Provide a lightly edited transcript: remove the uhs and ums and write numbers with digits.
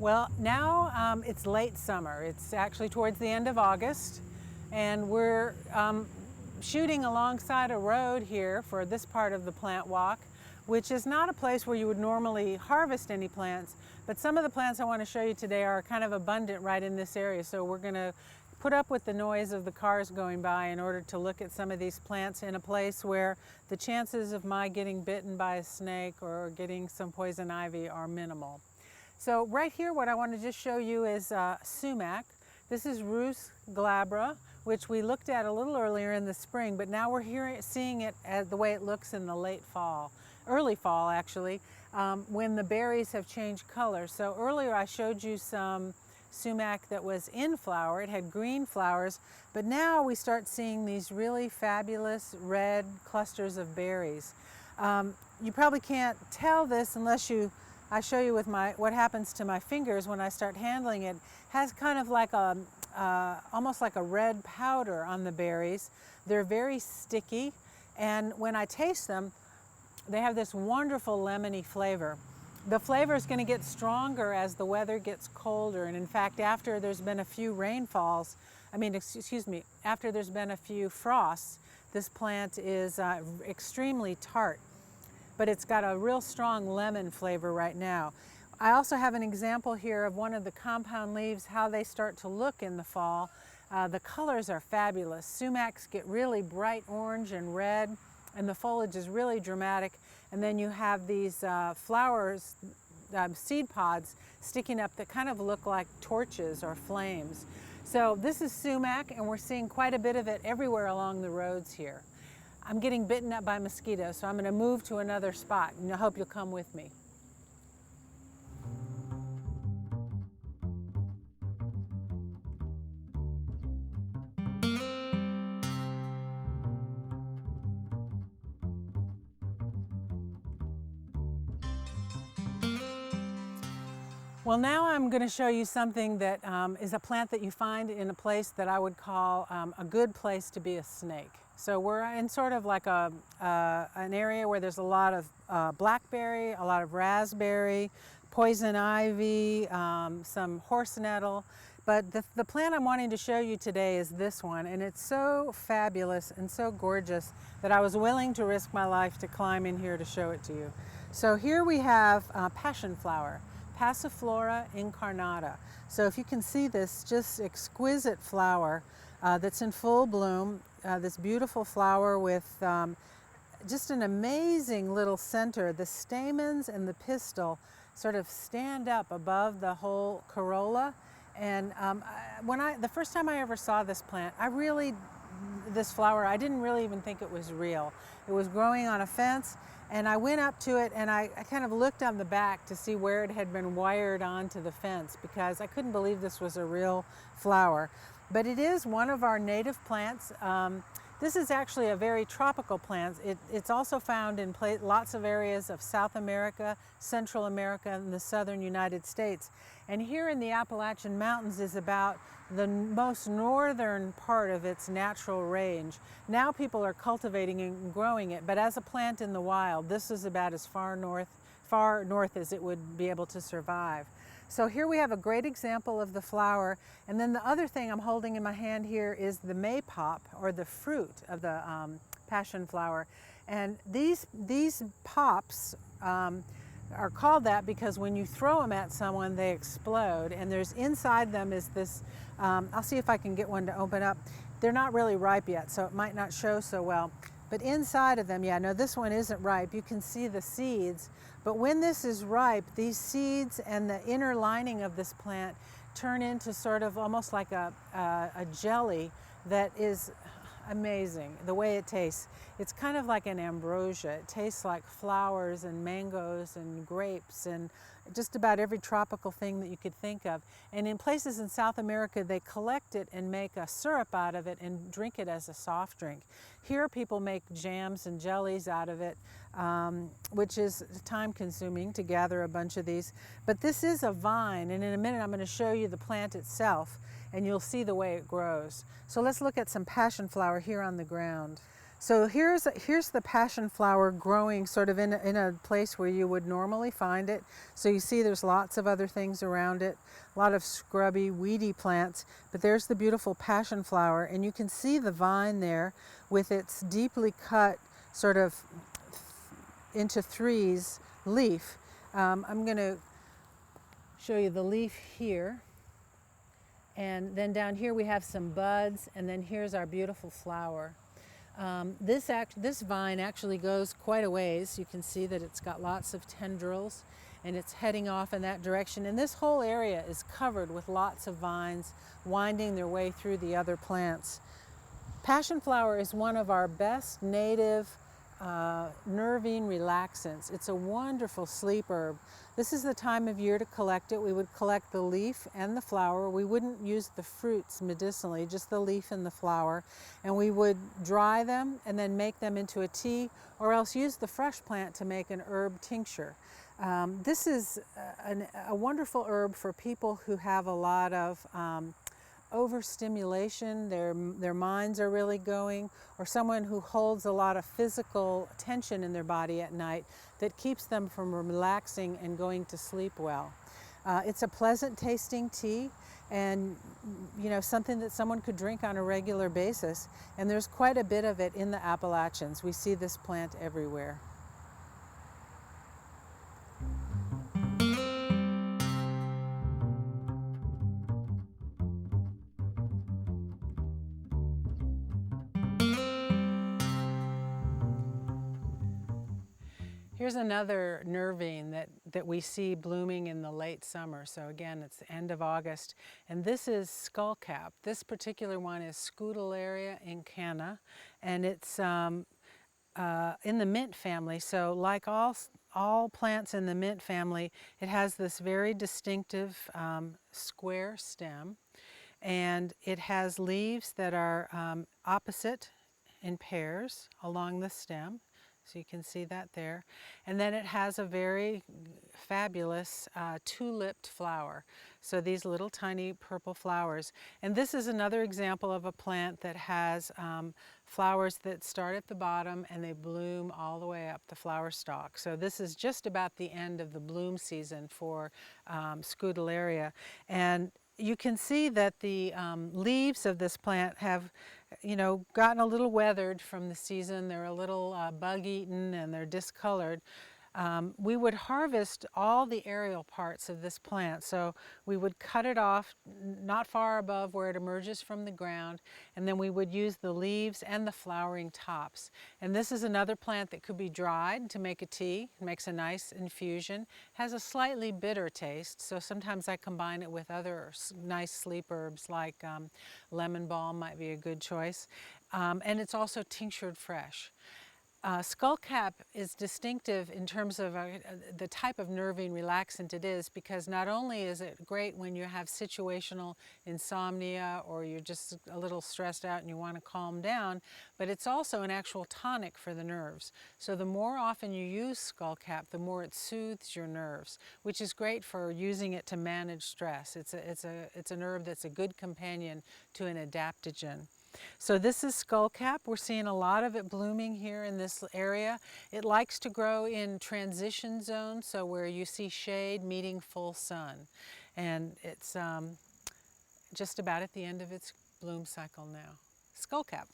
Well, now it's late summer. It's actually towards the end of August, and we're shooting alongside a road here for this part of the plant walk, which is not a place where you would normally harvest any plants, but some of the plants I want to show you today are kind of abundant right in this area. So we're going to put up with the noise of the cars going by in order to look at some of these plants in a place where the chances of my getting bitten by a snake or getting some poison ivy are minimal. So right here, what I want to just show you is sumac. This is Rhus glabra, which we looked at a little earlier in the spring, but now we're seeing it as the way it looks in the late fall, early fall actually, when the berries have changed color. So earlier I showed you some sumac that was in flower. It had green flowers, but now we start seeing these really fabulous red clusters of berries. You probably can't tell this unless I show you with what happens to my fingers when I start handling it. It has kind of like almost like a red powder on the berries. They're very sticky, and when I taste them, they have this wonderful lemony flavor. The flavor is going to get stronger as the weather gets colder, and in fact, after there's been a few rainfalls, after there's been a few frosts, this plant is extremely tart, but it's got a real strong lemon flavor right now. I also have an example here of one of the compound leaves, how they start to look in the fall. The colors are fabulous. Sumacs get really bright orange and red, and the foliage is really dramatic. And then you have these flowers, seed pods sticking up that kind of look like torches or flames. So this is sumac, and we're seeing quite a bit of it everywhere along the roads here. I'm getting bitten up by mosquitoes, so I'm going to move to another spot, and I hope you'll come with me. Well, now I'm going to show you something that is a plant that you find in a place that I would call a good place to be a snake. So we're in sort of like an area where there's a lot of blackberry, a lot of raspberry, poison ivy, some horse nettle. But the plant I'm wanting to show you today is this one, and it's so fabulous and so gorgeous that I was willing to risk my life to climb in here to show it to you. So here we have passion flower. Passiflora incarnata. So if you can see this just exquisite flower that's in full bloom, this beautiful flower with just an amazing little center. The stamens and the pistil sort of stand up above the whole corolla. And the first time I ever saw this plant, this flower, I didn't really even think it was real. It was growing on a fence, and I went up to it and I kind of looked on the back to see where it had been wired onto the fence, because I couldn't believe this was a real flower. But it is one of our native plants. This is actually a very tropical plant. It's also found in lots of areas of South America, Central America, and the southern United States. And here in the Appalachian Mountains is about the most northern part of its natural range. Now people are cultivating and growing it, but as a plant in the wild, this is about as far north as it would be able to survive. So here we have a great example of the flower, and then the other thing I'm holding in my hand here is the maypop, or the fruit of the passion flower. And these pops are called that because when you throw them at someone, they explode, and there's inside them is this, I'll see if I can get one to open up. They're not really ripe yet, so it might not show so well. But inside of them, no, this one isn't ripe. You can see the seeds. But when this is ripe, these seeds and the inner lining of this plant turn into sort of almost like a jelly that is amazing, the way it tastes. It's kind of like an ambrosia. It tastes like flowers and mangoes and grapes and just about every tropical thing that you could think of. And in places in South America, they collect it and make a syrup out of it and drink it as a soft drink. Here people make jams and jellies out of it, which is time consuming to gather a bunch of these. But this is a vine, and in a minute I'm going to show you the plant itself, and you'll see the way it grows. So let's look at some passion flower here on the ground. So here's the passion flower growing sort of in a place where you would normally find it. So you see there's lots of other things around it, a lot of scrubby, weedy plants, but there's the beautiful passion flower, and you can see the vine there with its deeply cut sort of into threes leaf. I'm going to show you the leaf here. And then down here we have some buds, and then here's our beautiful flower. This vine actually goes quite a ways. You can see that it's got lots of tendrils and it's heading off in that direction. And this whole area is covered with lots of vines winding their way through the other plants. Passion flower is one of our best native nervine relaxants. It's a wonderful sleep herb. This is the time of year to collect it. We would collect the leaf and the flower. We wouldn't use the fruits medicinally, just the leaf and the flower. And we would dry them and then make them into a tea, or else use the fresh plant to make an herb tincture. This is a wonderful herb for people who have a lot of overstimulation, their minds are really going, or someone who holds a lot of physical tension in their body at night that keeps them from relaxing and going to sleep well. It's a pleasant tasting tea, and something that someone could drink on a regular basis, and there's quite a bit of it in the Appalachians. We see this plant everywhere. Here's another nervine that we see blooming in the late summer. So again, it's the end of August. And this is skullcap. This particular one is Scutellaria incana, and it's in the mint family. So like all plants in the mint family, it has this very distinctive square stem, and it has leaves that are opposite in pairs along the stem. So you can see that there. And then it has a very fabulous two-lipped flower. So these little tiny purple flowers. And this is another example of a plant that has flowers that start at the bottom and they bloom all the way up the flower stalk. So this is just about the end of the bloom season for Scutellaria. And you can see that the leaves of this plant have gotten a little weathered from the season. They're a little bug-eaten and they're discolored. We would harvest all the aerial parts of this plant. So we would cut it off not far above where it emerges from the ground, and then we would use the leaves and the flowering tops. And this is another plant that could be dried to make a tea. It makes a nice infusion. Has a slightly bitter taste, so sometimes I combine it with other nice sleep herbs like lemon balm might be a good choice. And it's also tinctured fresh. Skullcap is distinctive in terms of the type of nervine relaxant it is, because not only is it great when you have situational insomnia or you're just a little stressed out and you want to calm down, but it's also an actual tonic for the nerves. So the more often you use skullcap, the more it soothes your nerves, which is great for using it to manage stress. It's an herb that's a good companion to an adaptogen. So this is skullcap. We're seeing a lot of it blooming here in this area. It likes to grow in transition zones, so where you see shade meeting full sun. And it's just about at the end of its bloom cycle now. Skullcap.